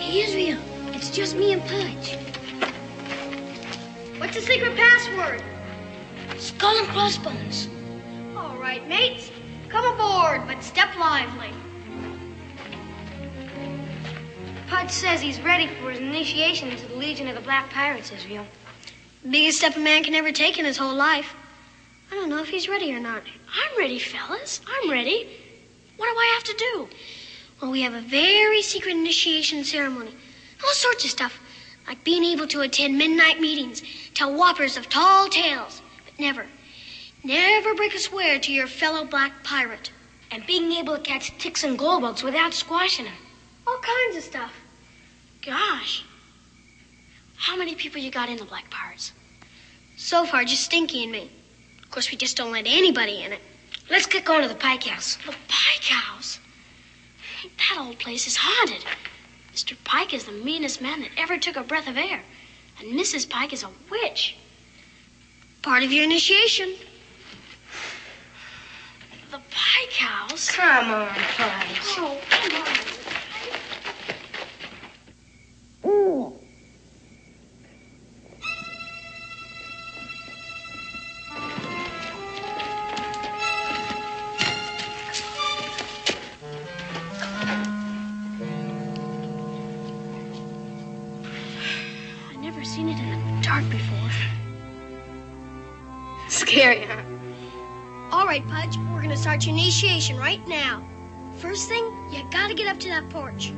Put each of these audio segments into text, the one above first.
Hey, Israel, it's just me and Pudge. What's the secret password? Skull and crossbones. All right, mates. Come aboard, but step lively. Pudge says he's ready for his initiation into the Legion of the Black Pirates, Israel. The biggest step a man can ever take in his whole life. I don't know if he's ready or not. I'm ready, fellas. I'm ready. What do I have to do? Well, we have a very secret initiation ceremony. All sorts of stuff, like being able to attend midnight meetings, tell whoppers of tall tales, but never break a swear to your fellow black pirate. And being able to catch ticks and glow-bugs without squashing them. All kinds of stuff. Gosh. How many people you got in the Black Pirates? So far, just Stinky and me. Of course, we just don't let anybody in it. Let's get going to the Pike House. The Pike House? That old place is haunted. Mr. Pike is the meanest man that ever took a breath of air. And Mrs. Pike is a witch. Part of your initiation. The Pike House? Come on, Pudge. Oh, come on. I've never seen it in the dark before. Scary, huh? All right, Pudge, we're gonna start your initiation right now. First thing, you gotta get up to that porch.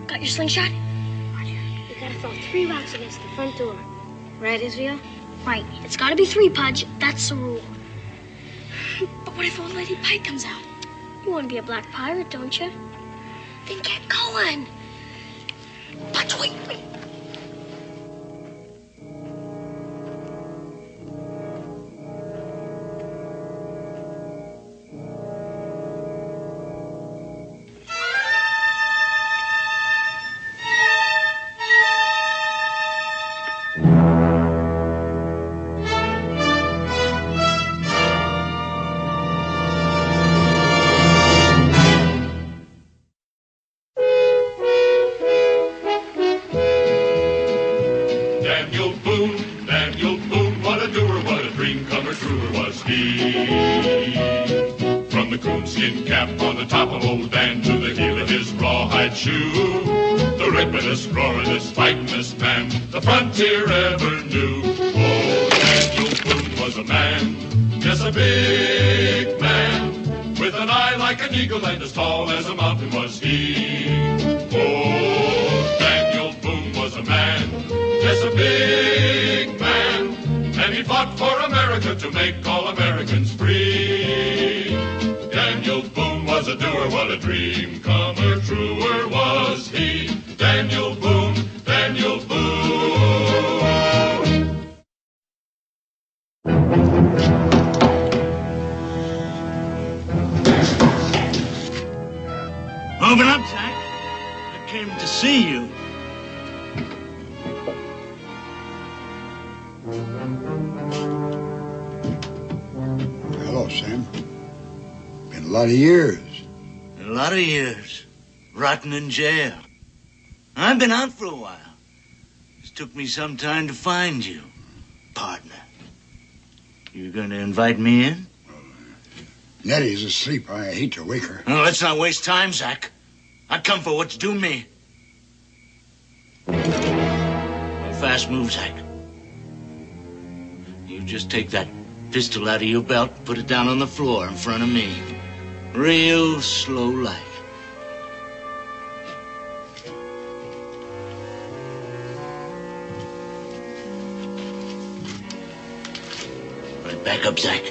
Got your slingshot? You gotta throw 3 rocks against the front door. Right, Israel? Right. It's gotta be 3, Pudge. That's the rule. But what if old Lady Pike comes out? You want to be a black pirate, don't you? Then get going. But wait. Daniel Boone, what a doer, what a dream comer, truer was he. From the coonskin cap on the top of old Dan to the heel of his rawhide shoe, the ripidest, roaringest, fightingest man the frontier ever knew. Oh, Daniel Boone was a man, yes, a big man, with an eye like an eagle and as tall as a mountain was he. Oh, Daniel Boone was a man, yes, a big man, and he fought for America to make all Americans free. Daniel Boone was a doer, what a dream comer, truer was he. Daniel Boone, Daniel Boone. Open up, Zach. I came to see you. Hello, Sam. Been a lot of years. A lot of years. Rotting in jail. I've been out for a while. It took me some time to find you, partner. You going to invite me in? Nettie's asleep. I hate to wake her. No, let's not waste time, Zach. I come for what's due me. A fast move, Zach. You just take that pistol out of your belt and put it down on the floor in front of me. Real slow like. Right back up, Zach.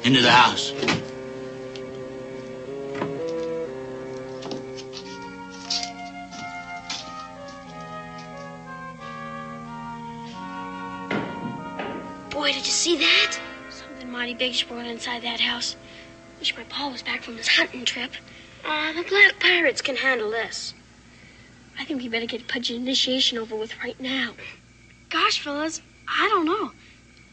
Into the house. Boy, did you see that? Something mighty big's brought inside that house. Wish my pa was back from his hunting trip. The Black Pirates can handle this. I think we better get Pudge's initiation over with right now. Gosh, fellas, I don't know.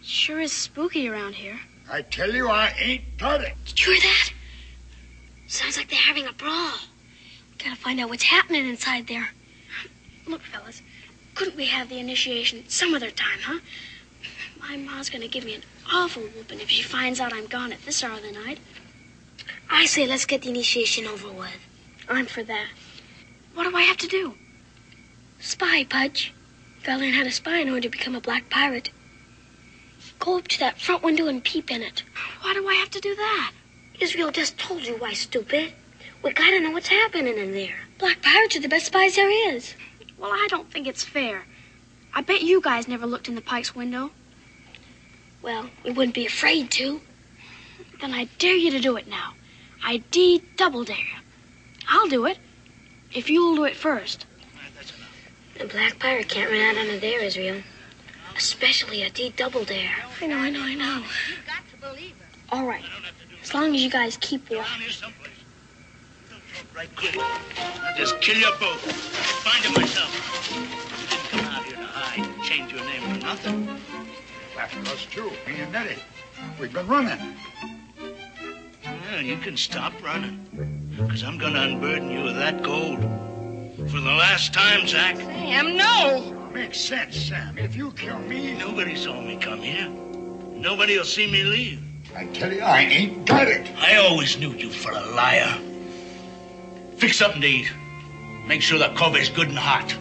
Sure is spooky around here. I tell you, I ain't got it. Did you hear that? Sounds like they're having a brawl. We gotta find out what's happening inside there. Look, fellas, couldn't we have the initiation some other time, huh? My ma's gonna give me an awful whooping if she finds out I'm gone at this hour of the night. I say let's get the initiation over with. I'm for that. What do I have to do? Spy, Pudge. Gotta learn how to spy in order to become a black pirate. Go up to that front window and peep in it. Why do I have to do that? Israel just told you why, stupid. We gotta know what's happening in there. Black pirates are the best spies there is. Well, I don't think it's fair. I bet you guys never looked in the Pike's window. Well, we wouldn't be afraid to. Then I dare you to do it now. I double dare you. I'll do it, if you'll do it first. A black pirate can't run out under there, Israel. Especially a double dare. I know. You've got to believe it. All right, as long as you guys keep walking. Right quick. I'll just kill you both. Find him myself. You didn't come out here to hide and change your name for nothing. That's us too, me and Nettie. We've been running. Well, you can stop running. Because I'm going to unburden you of that gold. For the last time, Zach. Sam, no! Makes sense, Sam. If you kill me... Nobody saw me come here. Nobody will see me leave. I tell you, I ain't got it. I always knew you for a liar. Fix something to eat. Make sure the cover's good and hot.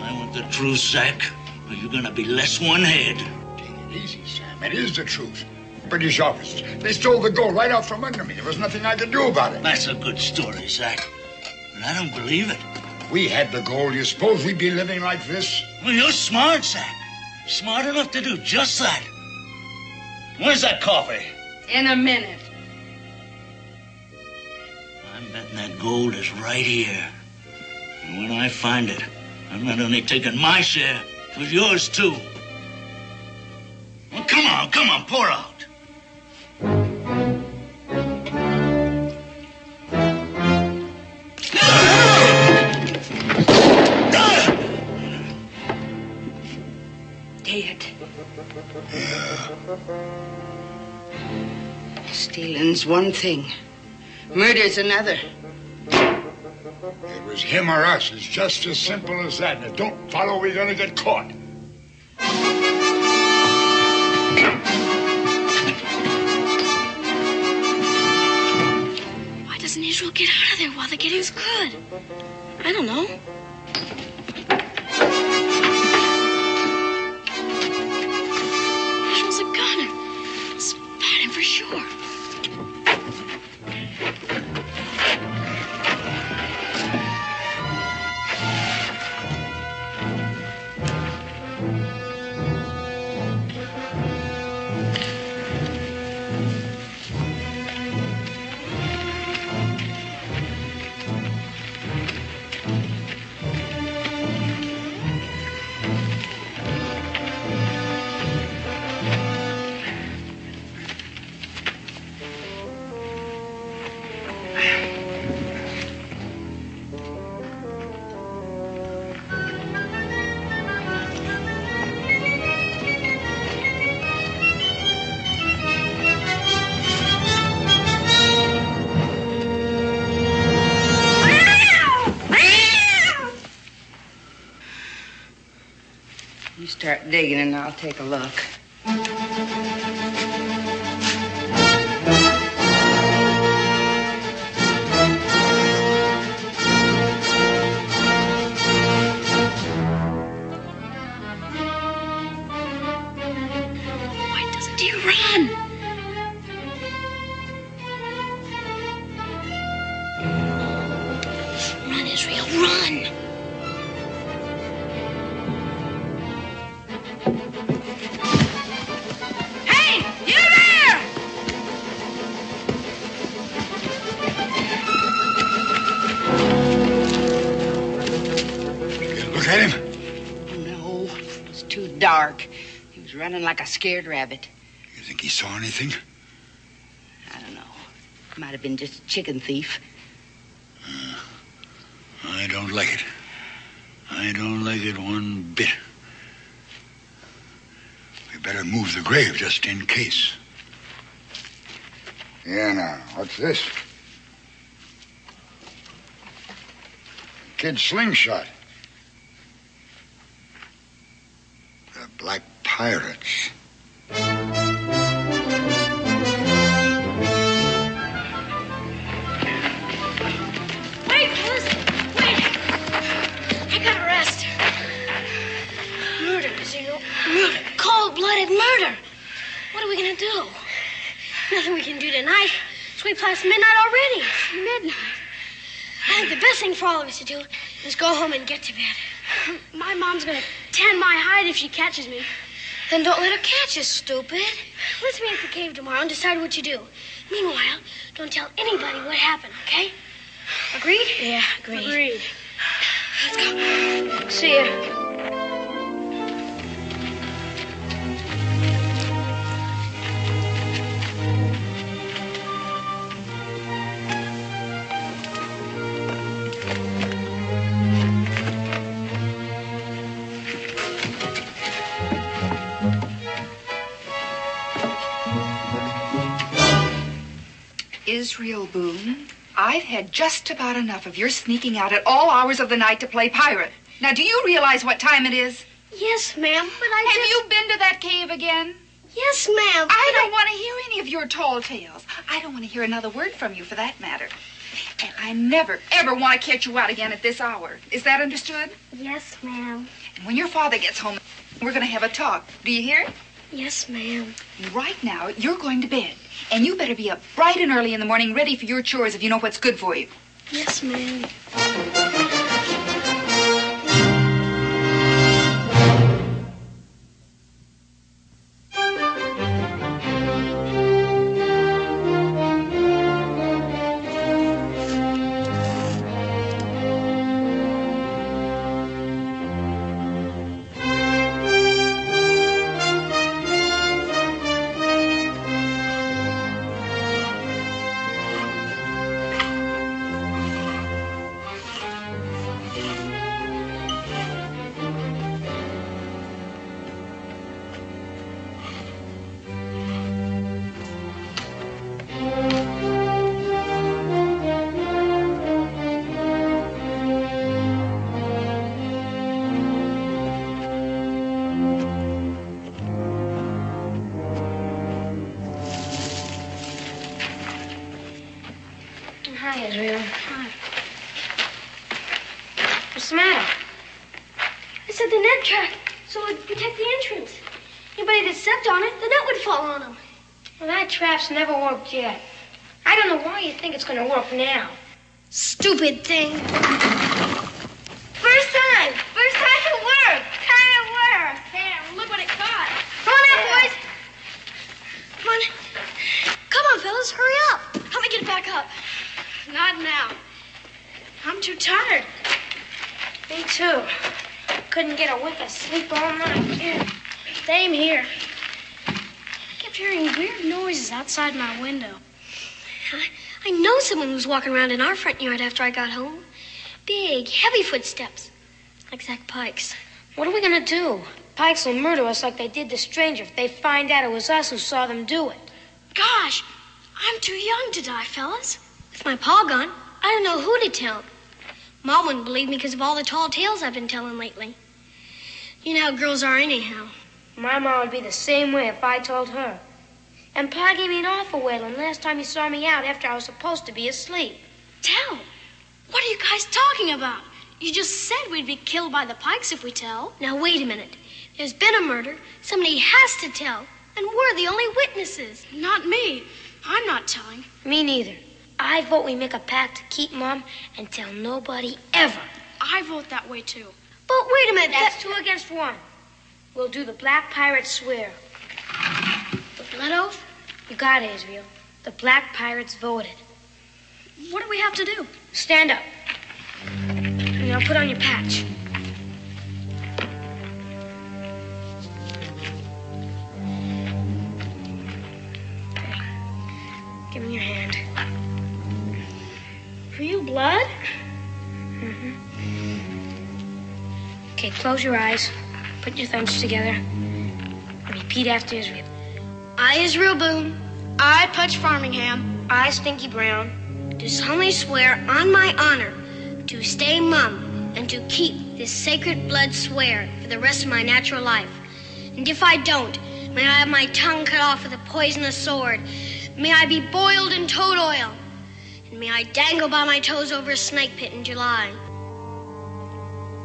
I want the truth, Zach, or you're gonna be less one head. Take it easy, Sam. It is the truth. British officers. They stole the gold right out from under me. There was nothing I could do about it. That's a good story, Zach. But I don't believe it. We had the gold. You suppose we'd be living like this? Well, you're smart, Zach. Smart enough to do just that. Where's that coffee? In a minute. I'm betting that gold is right here. And when I find it, I'm not only taking my share, but yours too. Well, come on, pour out. Dead. Stealing's one thing. Murder's another. It was him or us. It's just as simple as that. Now, don't follow. We're going to get caught. Why doesn't Israel get out of there while the getting's good? I don't know. Israel's a gunner. Spot him for sure. You start digging and I'll take a look. Why doesn't he run? Run, Israel, run! Look at him. No, it's too dark. He was running like a scared rabbit. You think he saw anything? I don't know. Might have been just a chicken thief. I don't like it. I don't like it one bit. We better move the grave just in case. Yeah, now, what's this? kid's slingshot. The Black Pirates. Wait, listen. Wait. I gotta rest. Murder, Zero. Murder. Cold-blooded murder. What are we gonna do? Nothing we can do tonight. It's way past midnight already. Midnight. I think the best thing for all of us to do is go home and get to bed. My mom's gonna tan my hide if she catches me. Then don't let her catch us, stupid. Let's meet at the cave tomorrow and decide what you do. Meanwhile, don't tell anybody what happened, okay? Agreed? Yeah, agreed. Let's go. See ya. Israel Boone, I've had just about enough of your sneaking out at all hours of the night to play pirate. Now, do you realize what time it is? Yes, ma'am, but Have you been to that cave again? Yes, ma'am. I don't want to hear any of your tall tales. I don't want to hear another word from you, for that matter. And I never, ever want to catch you out again at this hour. Is that understood? Yes, ma'am. And when your father gets home, we're going to have a talk. Do you hear? Yes, ma'am. Right now, you're going to bed. And you better be up bright and early in the morning, ready for your chores if you know what's good for you. Yes, ma'am. Hi, Israel. Hi. What's the matter? I set the net trap so it would protect the entrance. Anybody that stepped on it, the net would fall on them. Well, that trap's never worked yet. I don't know why you think it's going to work now. Stupid thing. First time it worked. There, look what it caught. Come on out, boys. Come on. Come on, fellas, hurry up. Help me get back up. Not now. I'm too tired. Me too. Couldn't get a wink of sleep all night. Yeah. Same here. I kept hearing weird noises outside my window. I know someone was walking around in our front yard after I got home. Big, heavy footsteps. Like Zach Pike's. What are we going to do? Pikes will murder us like they did the stranger if they find out it was us who saw them do it. Gosh, I'm too young to die, fellas. With my paw gone, I don't know who to tell. Mom wouldn't believe me because of all the tall tales I've been telling lately. You know how girls are anyhow. My mom would be the same way if I told her. And Pa gave me an awful wailing last time he saw me out after I was supposed to be asleep. Tell? What are you guys talking about? You just said we'd be killed by the Pikes if we tell. Now, wait a minute. There's been a murder. Somebody has to tell. And we're the only witnesses. Not me. I'm not telling. Me neither. I vote we make a pact to keep Mom and tell nobody ever. I vote that way, too. But wait a minute. That's 2 against 1. We'll do the Black Pirates swear. The blood oath? You got it, Israel. The Black Pirates voted. What do we have to do? Stand up. And now put on your patch. Okay. Give me your hand. For you, blood? Mm-hmm. Okay, close your eyes. Put your thumbs together. And repeat after Israel. I, Israel Boone. I, Pudge Farmingham. I, Stinky Brown. Do solemnly swear on my honor to stay mum and to keep this sacred blood swear for the rest of my natural life. And if I don't, may I have my tongue cut off with a poisonous sword. May I be boiled in toad oil. And may I dangle by my toes over a snake pit in July.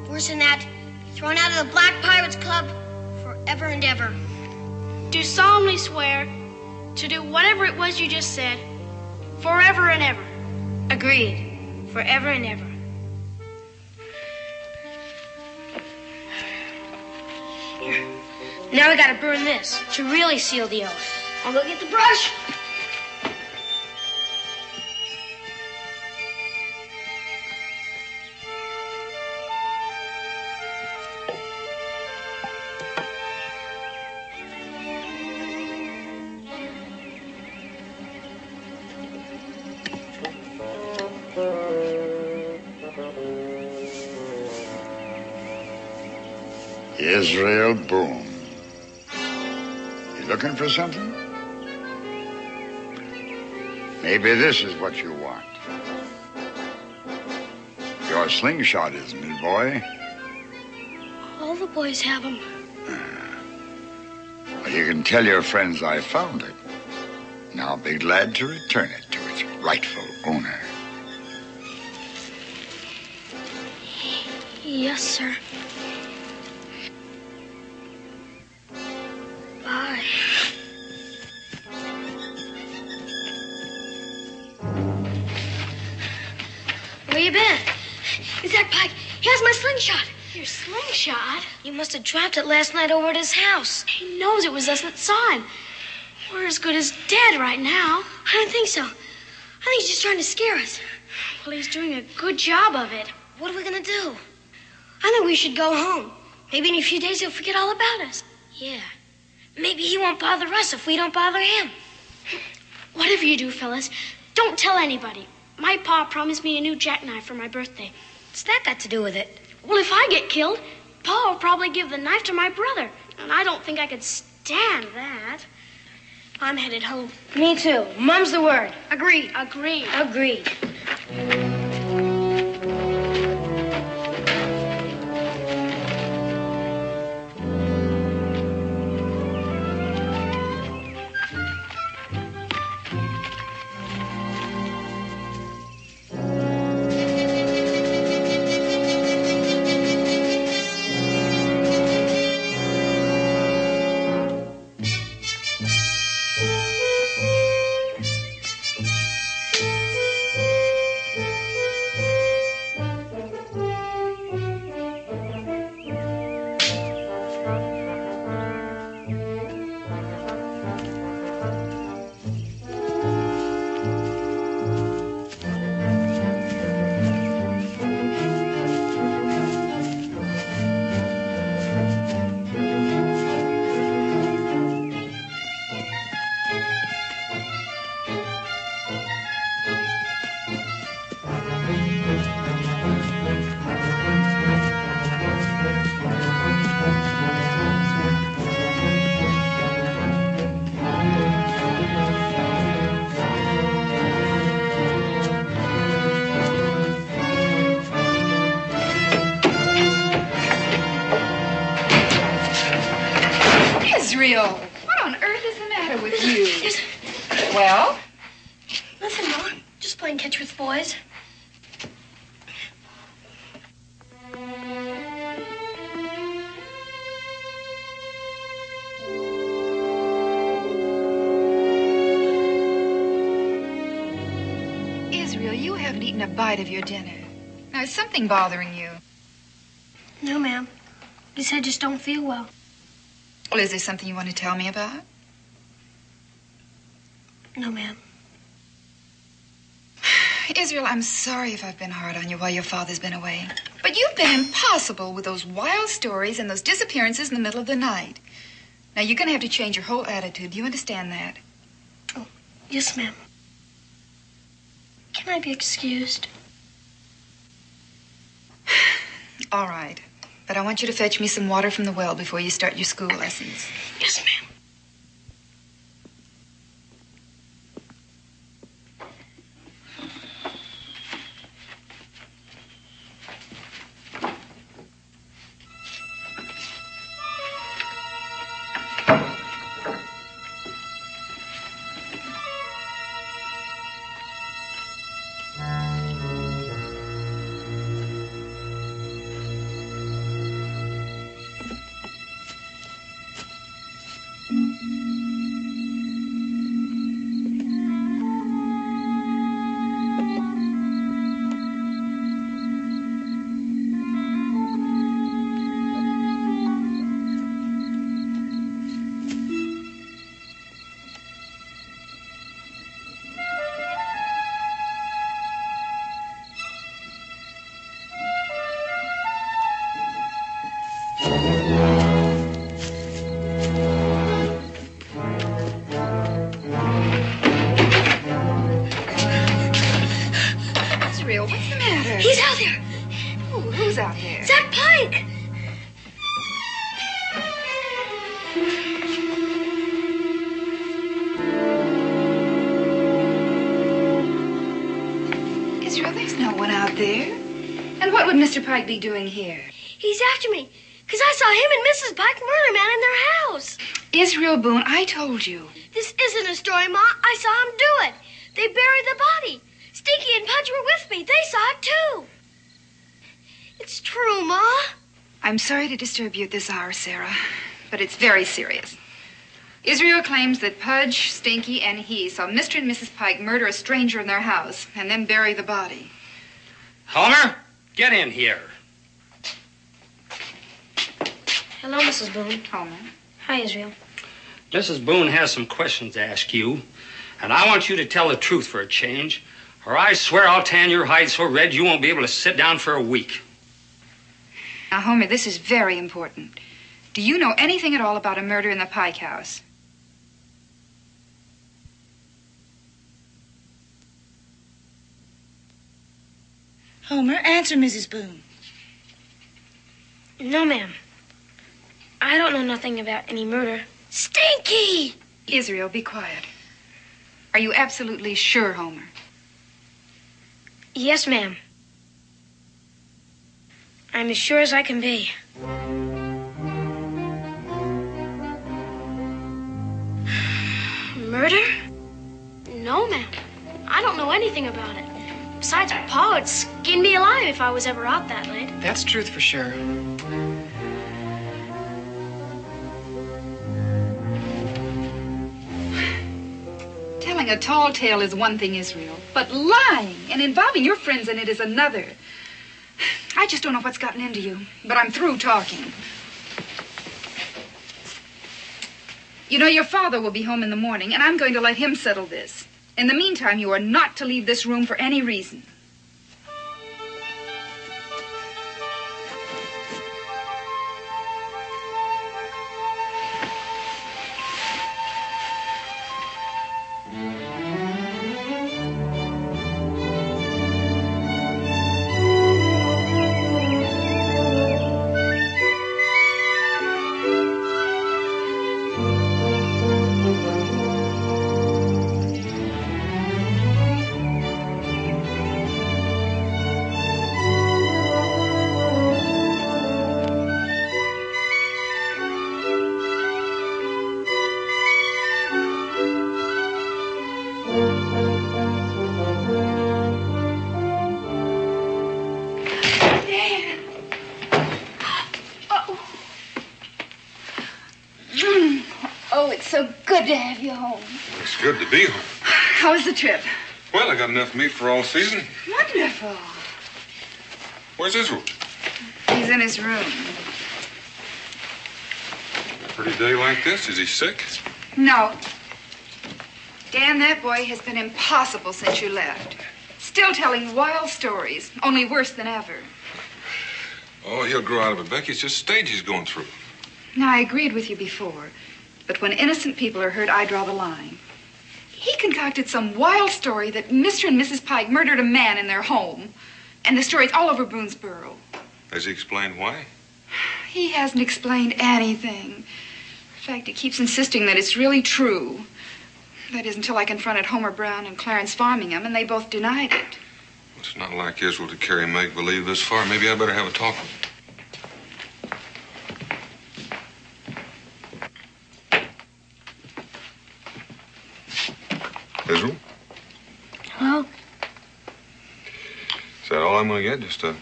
Worse than that, be thrown out of the Black Pirates Club forever and ever. Do solemnly swear to do whatever it was you just said, forever and ever. Agreed. Forever and ever. Here. Now we gotta burn this to really seal the oath. I'll go get the brush. Israel Boone. You looking for something? Maybe this is what you want. Your slingshot, isn't it, boy? All the boys have them. Well, you can tell your friends I found it. Now be glad to return it to its rightful owner. Yes, sir. Bye. Where you been? Is that Pike? He has my slingshot. Your slingshot? You must have dropped it last night over at his house. He knows it was us that saw him. We're as good as dead right now. I don't think so. I think he's just trying to scare us. Well, he's doing a good job of it. What are we gonna do? I think we should go home. Maybe in a few days he'll forget all about us. Yeah. Maybe he won't bother us if we don't bother him. Whatever you do, fellas, don't tell anybody. My pa promised me a new jackknife for my birthday. What's that got to do with it? Well, if I get killed, Pa will probably give the knife to my brother. And I don't think I could stand that. I'm headed home. Me too. Mum's the word. Agreed. Agreed. Agreed. Israel, what on earth is the matter with you? Well? Nothing, Ma. Just playing catch with boys. Israel, you haven't eaten a bite of your dinner. Now, is something bothering you? No, ma'am. Guess I just don't feel well. Well, is there something you want to tell me about? No, ma'am. Israel, I'm sorry if I've been hard on you while your father's been away. But you've been impossible with those wild stories and those disappearances in the middle of the night. Now, you're going to have to change your whole attitude. Do you understand that? Oh, yes, ma'am. Can I be excused? All right. But I want you to fetch me some water from the well before you start your school lessons. Yes, ma'am. there? He's out there. Who's out there? Zach Pike. Israel, there's no one out there. And what would Mr. Pike be doing here? He's after me, because I saw him and Mrs. Pike murder man in their house. Israel Boone, I told you. This isn't a story, Ma. I saw him do it. They buried the body. Stinky and Pudge were with me. They saw it, too. It's true, Ma. I'm sorry to disturb you at this hour, Sarah, but it's very serious. Israel claims that Pudge, Stinky, and he saw Mr. and Mrs. Pike murder a stranger in their house and then bury the body. Homer, get in here. Hello, Mrs. Boone. Homer. Hi, Israel. Mrs. Boone has some questions to ask you, and I want you to tell the truth for a change, or I swear I'll tan your hide so red you won't be able to sit down for a week. Now, Homer, this is very important. Do you know anything at all about a murder in the Pike house? Homer, answer Mrs. Boone. No, ma'am. I don't know nothing about any murder. Stinky! Israel, be quiet. Are you absolutely sure, Homer? Yes, ma'am. I'm as sure as I can be. Murder? No, ma'am. I don't know anything about it. Besides, Pa would skin me alive if I was ever out that late. That's truth for sure. Telling a tall tale is one thing, Israel, but lying and involving your friends in it is another. I just don't know what's gotten into you, but I'm through talking. You know, your father will be home in the morning, and I'm going to let him settle this. In the meantime, you are not to leave this room for any reason. Oh, it's so good to have you home. It's good to be home. How was the trip? Well, I got enough meat for all season. Wonderful. Where's Israel? He's in his room. A pretty day like this. Is he sick? No. Dan, that boy has been impossible since you left. Still telling wild stories, only worse than ever. Oh, he'll grow out of it, Becky. It's just a stage he's going through. Now, I agreed with you before, but when innocent people are hurt, I draw the line. He concocted some wild story that Mr. and Mrs. Pike murdered a man in their home, and the story's all over Boonesboro. Has he explained why? He hasn't explained anything. In fact, he keeps insisting that it's really true. That is, until I confronted Homer Brown and Clarence Farmingham, and they both denied it. It's not like Israel to carry make-believe this far. Maybe I'd better have a talk with him. Israel? Hello? Is that all I'm going to get? Just a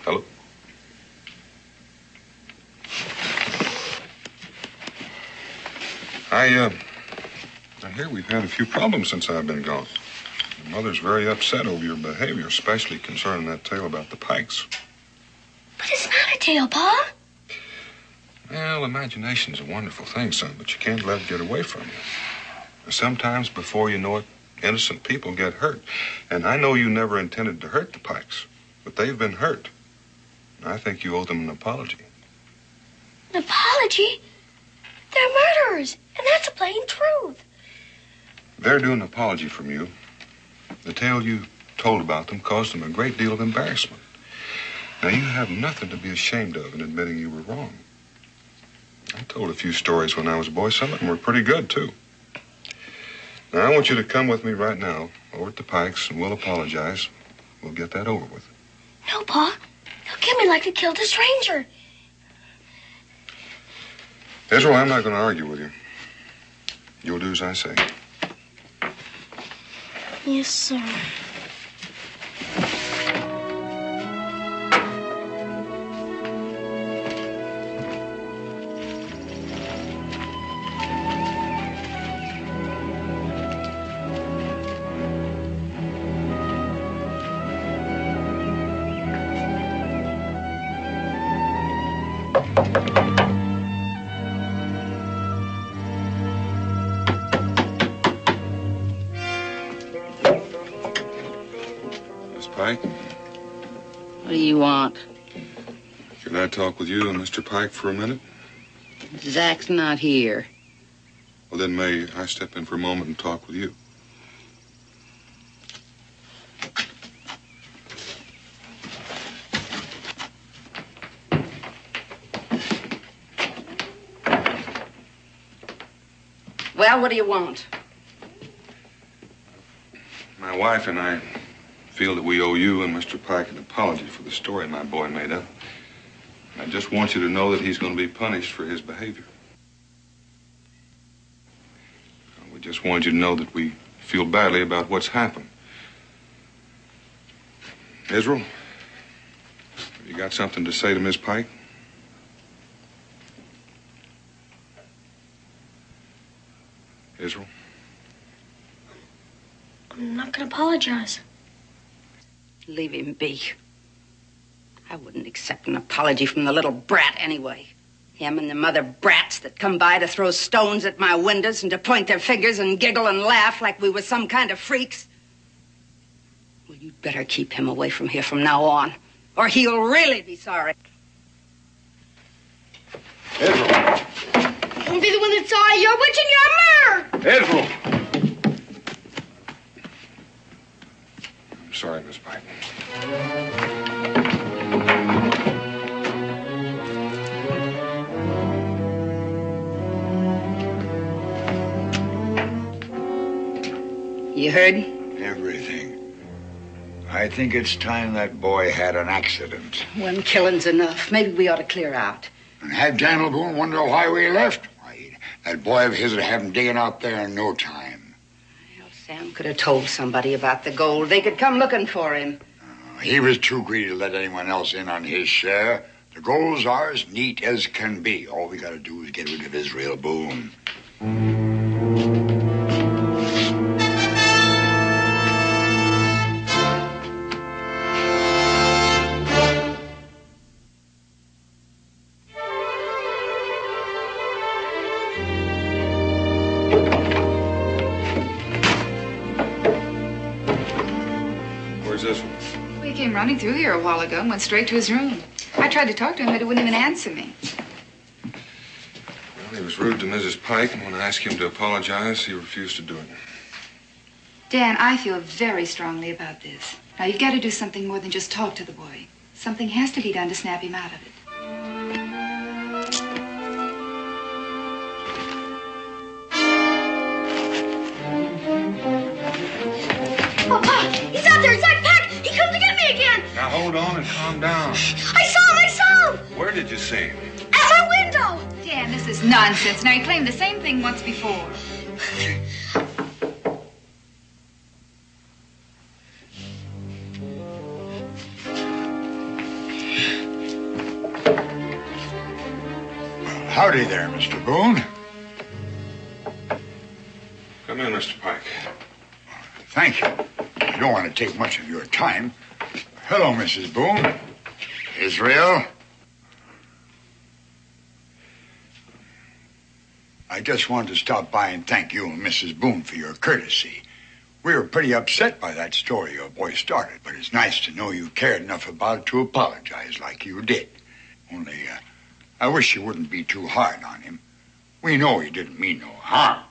hello? I hear we've had a few problems since I've been gone. Your mother's very upset over your behavior, especially concerning that tale about the Pikes. But it's not a tale, Pa. Well, imagination's a wonderful thing, son, but you can't let it get away from you. Sometimes, before you know it, innocent people get hurt. And I know you never intended to hurt the Pikes, but they've been hurt. And I think you owe them an apology. An apology? They're murderers, and that's a plain truth. They're due an apology from you. The tale you told about them caused him a great deal of embarrassment. Now, you have nothing to be ashamed of in admitting you were wrong. I told a few stories when I was a boy. Some of them were pretty good, too. Now, I want you to come with me right now over at the Pikes, and we'll apologize. We'll get that over with. No, Pa. He'll kill me like he killed a stranger. Israel, I'm not going to argue with you. You'll do as I say. Yes, sir. Pike? What do you want? Can I talk with you and Mr. Pike for a minute? Zach's not here. Well, then may I step in for a moment and talk with you? Well, what do you want? My wife and I feel that we owe you and Mr. Pike an apology for the story my boy made up. I just want you to know that he's going to be punished for his behavior. We just want you to know that we feel badly about what's happened. Israel, have you got something to say to Miss Pike? Israel? I'm not going to apologize. Leave him be. I wouldn't accept an apology from the little brat anyway. Him and the mother brats that come by to throw stones at my windows and to point their fingers and giggle and laugh like we were some kind of freaks. Well, you'd better keep him away from here from now on, or he'll really be sorry. Israel! Don't be the one that saw it. You're witching your mirror. Israel! I'm sorry, Miss Pike. You heard? Everything. I think it's time that boy had an accident. One killing's enough. Maybe we ought to clear out. And have Daniel Boone wonder why we left. Why, that boy of his would have him digging out there in no time. Well, Sam could have told somebody about the gold. They could come looking for him. He was too greedy to let anyone else in on his share. The gold's ours, neat as can be. All we gotta do is get rid of Israel Boone. Where's this one? He came running through here a while ago and went straight to his room. I tried to talk to him, but he wouldn't even answer me. Well, he was rude to Mrs. Pike, and when I asked him to apologize, he refused to do it. Dan, I feel very strongly about this. Now, you've got to do something more than just talk to the boy. Something has to be done to snap him out of it. Oh, Pa, he's out there. Zach Pack. He comes to get me again. Now hold on and calm down. I saw him. Where did you see him? At my window. Dan, this is nonsense. Now, he claimed the same thing once before. Howdy there, Mr. Boone. Come in, Mr. Pike. Thank you. I don't want to take much of your time. Hello, Mrs. Boone. Israel. I just wanted to stop by and thank you and Mrs. Boone for your courtesy. We were pretty upset by that story your boy started, but it's nice to know you cared enough about it to apologize like you did. Only, I wish you wouldn't be too hard on him. We know he didn't mean no harm.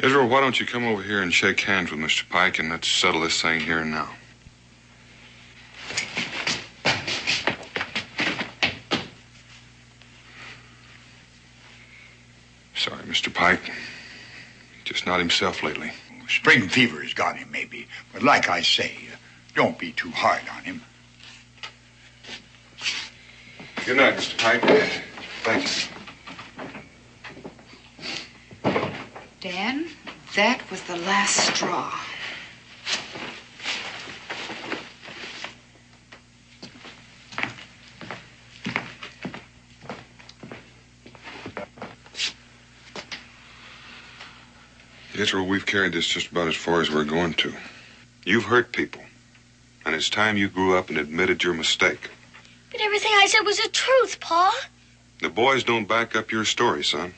Israel, why don't you come over here and shake hands with Mr. Pike, and let's settle this thing here and now. Pike. Just not himself lately. Spring fever has got him, maybe. But like I say, don't be too hard on him. Good night, Mr. Pike. Thank you. Dan, that was the last straw. Israel, we've carried this just about as far as we're going to. You've hurt people, and it's time you grew up and admitted your mistake. But everything I said was the truth, Pa. The boys don't back up your story, son.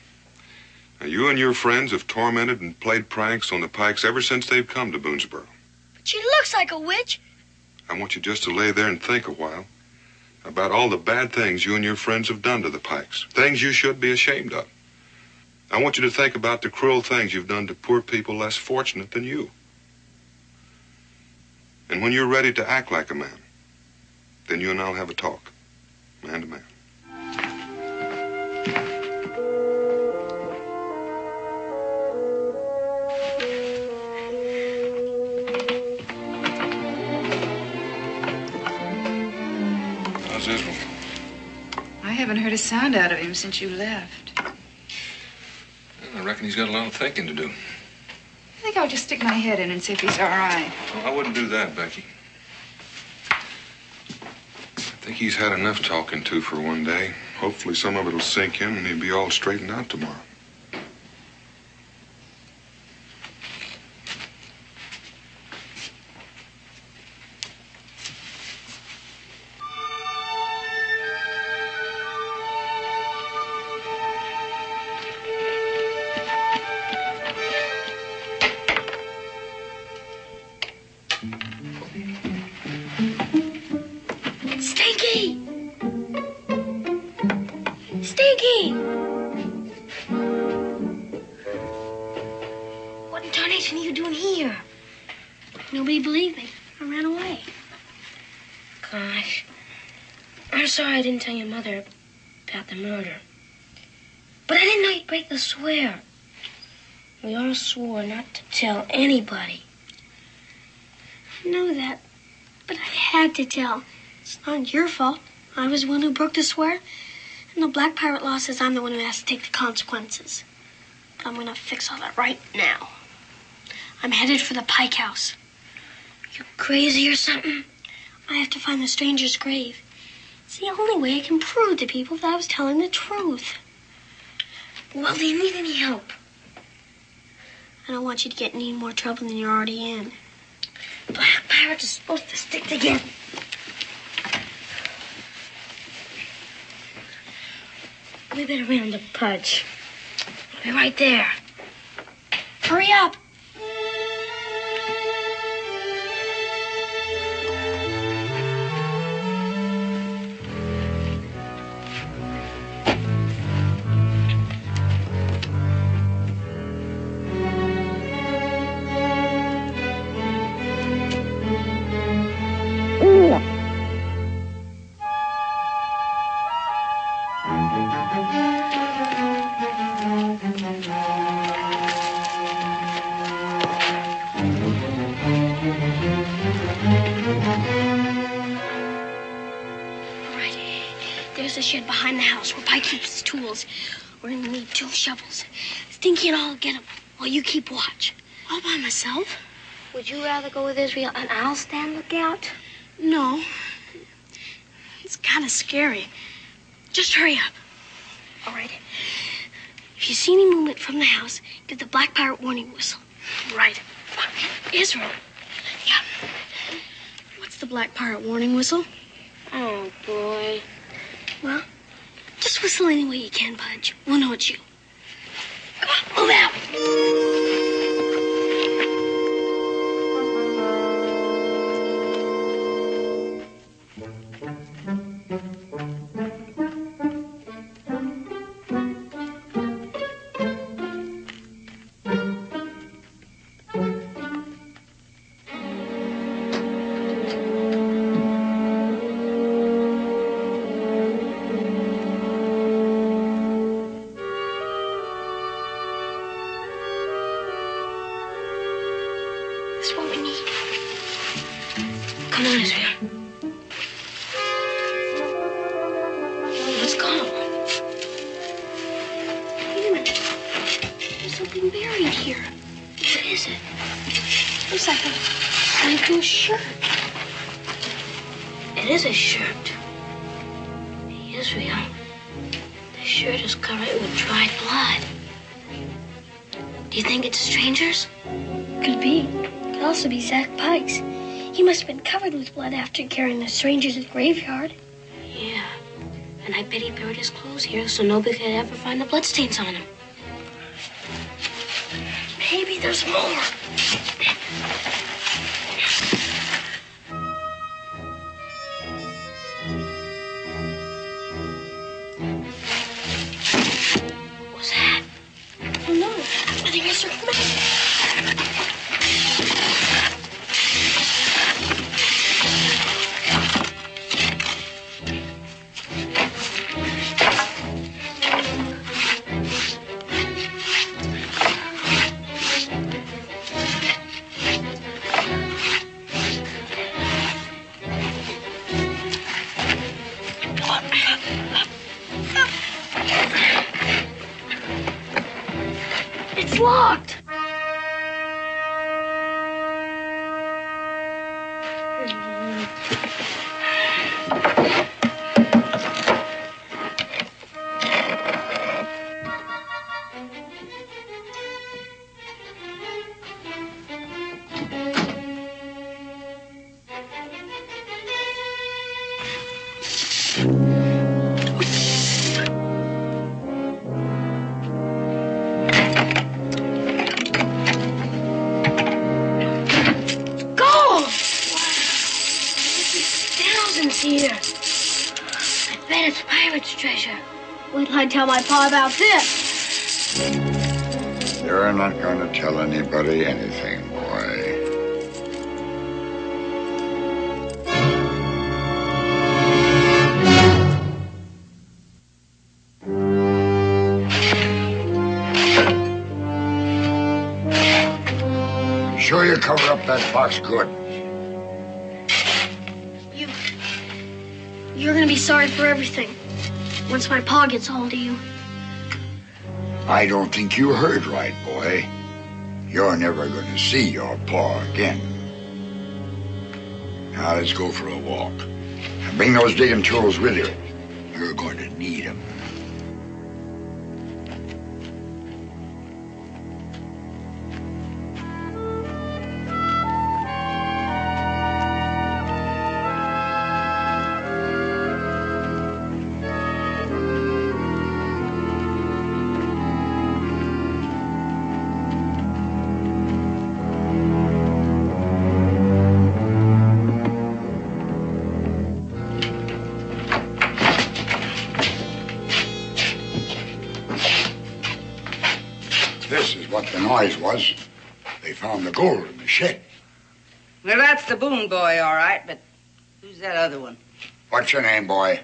Now, you and your friends have tormented and played pranks on the Pikes ever since they've come to Boonesboro. But she looks like a witch. I want you just to lay there and think a while about all the bad things you and your friends have done to the Pikes, things you should be ashamed of. I want you to think about the cruel things you've done to poor people less fortunate than you. And when you're ready to act like a man, then you and I'll have a talk, man to man. How's Israel? I haven't heard a sound out of him since you left. I reckon he's got a lot of thinking to do. I think I'll just stick my head in and see if he's all right. Well, I wouldn't do that, Becky. I think he's had enough talking to for one day. Hopefully some of it'll sink in and he'll be all straightened out tomorrow. Stinky! Stinky! What in tarnation are you doing here? Nobody believed me. I ran away. Gosh. I'm sorry I didn't tell your mother about the murder. But I didn't know you'd break the swear. We all swore not to tell anybody. I know that, but I had to tell. It's not your fault. I was the one who broke the swear. And the Black Pirate law says I'm the one who has to take the consequences. But I'm going to fix all that right now. I'm headed for the Pike House. You crazy or something? I have to find the stranger's grave. It's the only way I can prove to people that I was telling the truth. Well, do you need any help? I don't want you to get in any more trouble than you're already in. Black pirates are supposed to stick together. We better round up Pudge. We'll be right there. Hurry up! There's a shed behind the house where Pike keeps his tools. We're gonna need 2 shovels. Stinky and I'll get them while you keep watch. All by myself? Would you rather go with Israel and I'll stand lookout? No. It's kind of scary. Just hurry up. All right. If you see any movement from the house, give the Black Pirate warning whistle. Right. Israel. Yeah. What's the Black Pirate warning whistle? Oh, boy. Well, just whistle any way you can, Pudge. We'll know it's you. Come on, move out. looks like a thank you shirt. It is a shirt. Israel, the shirt is covered with dried blood. Do you think it's strangers? Could be. Could also be Zach Pike's. He must have been covered with blood after carrying the strangers to the graveyard. Yeah. And I bet he buried his clothes here so nobody could ever find the bloodstains on him. Maybe there's more. What's that? Oh, no. I think I saw a mouse. It's locked. Here. I bet it's pirate's treasure. Wait till I tell my pa about this. You're not going to tell anybody anything, boy. You sure you cover up that box good? You're gonna be sorry for everything once my pa gets a hold of you. I don't think you heard right, boy. You're never going to see your pa again. Now let's go for a walk. And bring those digging tools with you. You're going to need them. This is what the noise was. They found the gold in the shed. Well, that's the Boone boy, all right, but who's that other one? What's your name, boy?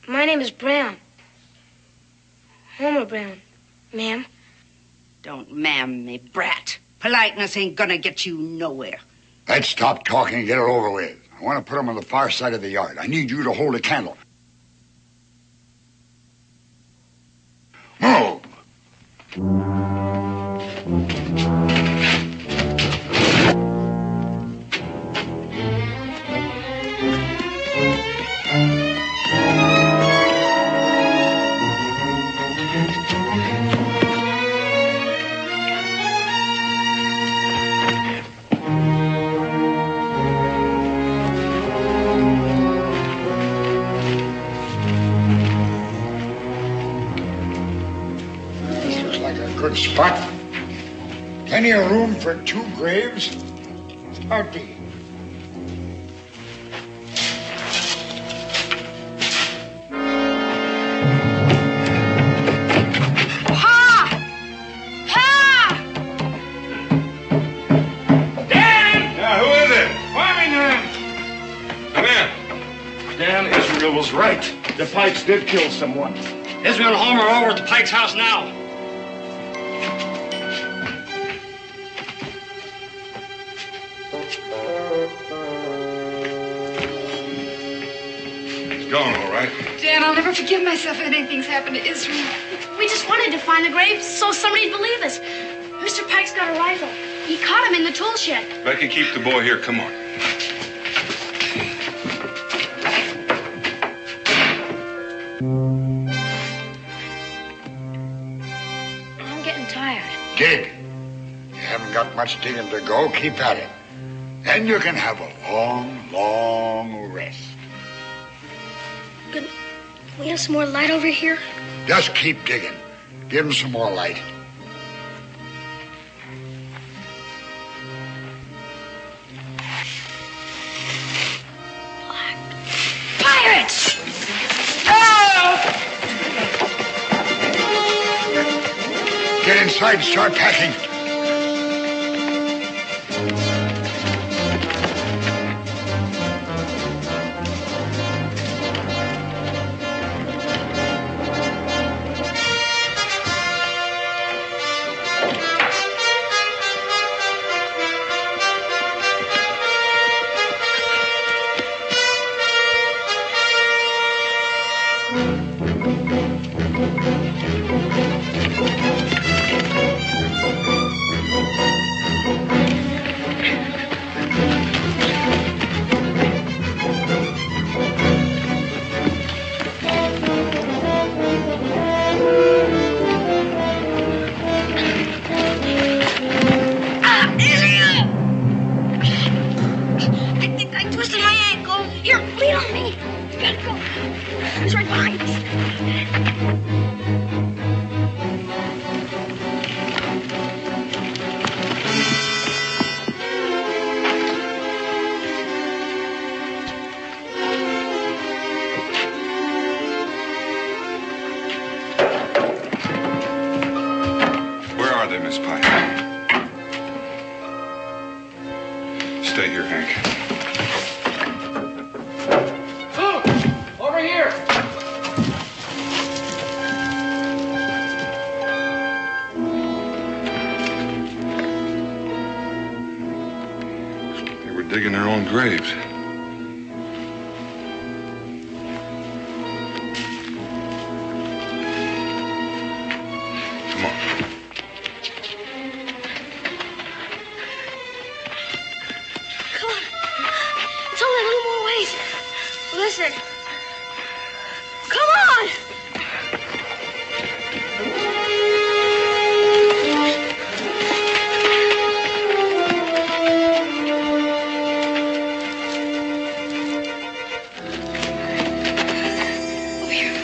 My name is Brown. Homer Brown, ma'am. Don't ma'am me, brat. Politeness ain't gonna get you nowhere. Let's stop talking and get it over with. I want to put them on the far side of the yard. I need you to hold a candle. Move! Good spot. Plenty of room for 2 graves. Start digging. Pa! Pa! Dan! Yeah, who is it? Find me, Dan. Come in. Dan, Israel was right. The Pikes did kill someone. Israel and Homer are over at the Pike's house now. Gone, all right. Dan, I'll never forgive myself if anything's happened to Israel. We just wanted to find the grave so somebody'd believe us. Mr. Pike's got a rifle. He caught him in the tool shed. Becky, keep the boy here. Come on. I'm getting tired. Dig. You haven't got much digging to go. Keep at it. Then you can have a long, long rest. Can we have some more light over here? Just keep digging. Give him some more light. Pirates! Get inside and start packing. I twisted my ankle. Here, lean on me. You gotta go. He's right behind us. Where are they, Miss Pike? Stay here, Hank. Over here. They were digging their own graves. Come on. Come on. It's only a little more ways. Listen. Come on! Over here.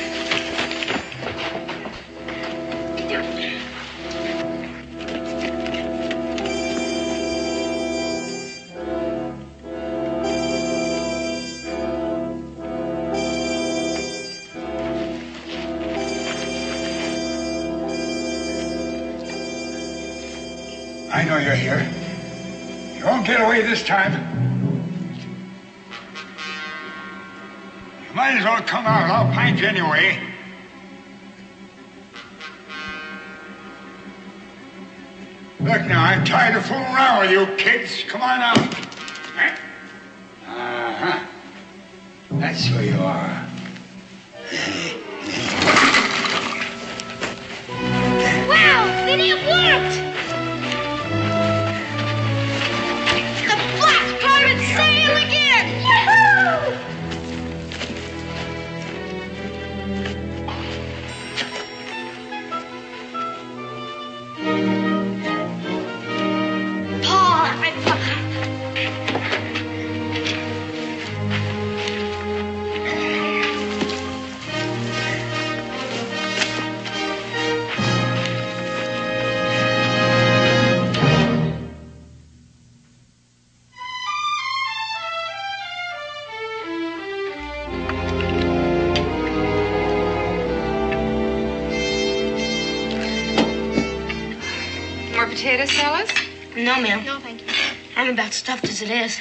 I know you're here. You won't get away this time. You might as well come out. I'll find you anyway. Look now, I'm tired of fooling around with you kids. Come on out. Uh-huh. That's who you are. Wow! It worked! The Black Pirates sail again! Yahoo! Paul, More potato salads? No, ma'am. No, thank you. I'm about stuffed as it is.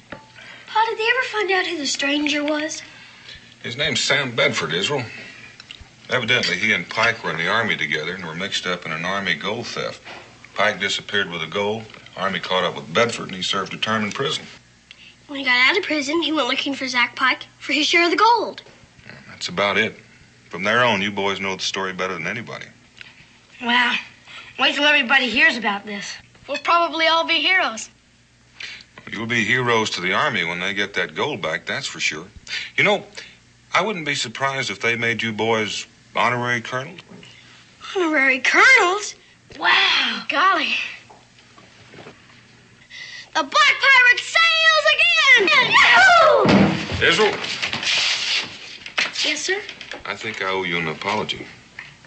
Pa, did they ever find out who the stranger was? His name's Sam Bedford, Israel. Evidently, he and Pike were in the Army together and were mixed up in an Army gold theft. Pike disappeared with the gold. The Army caught up with Bedford, and he served a term in prison. When he got out of prison, he went looking for Zach Pike for his share of the gold. That's about it. From there on, you boys know the story better than anybody. Wow. Wait till everybody hears about this. We'll probably all be heroes. You'll be heroes to the Army when they get that gold back, that's for sure. You know, I wouldn't be surprised if they made you boys honorary colonels. Honorary colonels? Wow. Golly. The Black Pirate sails again! Yahoo! Israel, Yes, sir? I think I owe you an apology.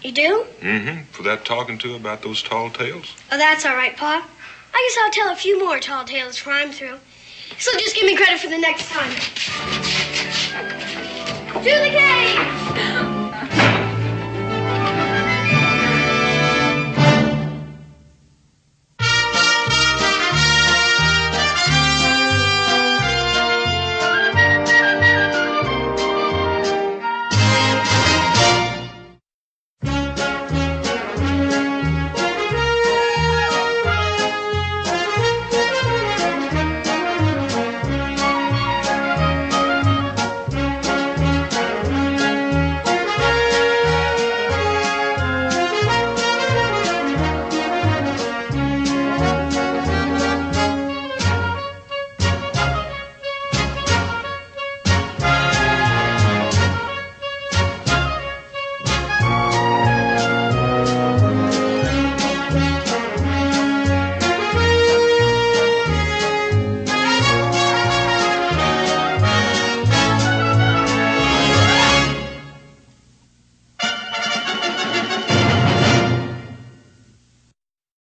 You do? Mm-hmm. For that talking to about those tall tales. Oh, that's all right, Pa. I guess I'll tell a few more tall tales before I'm through. So just give me credit for the next time. To the camp!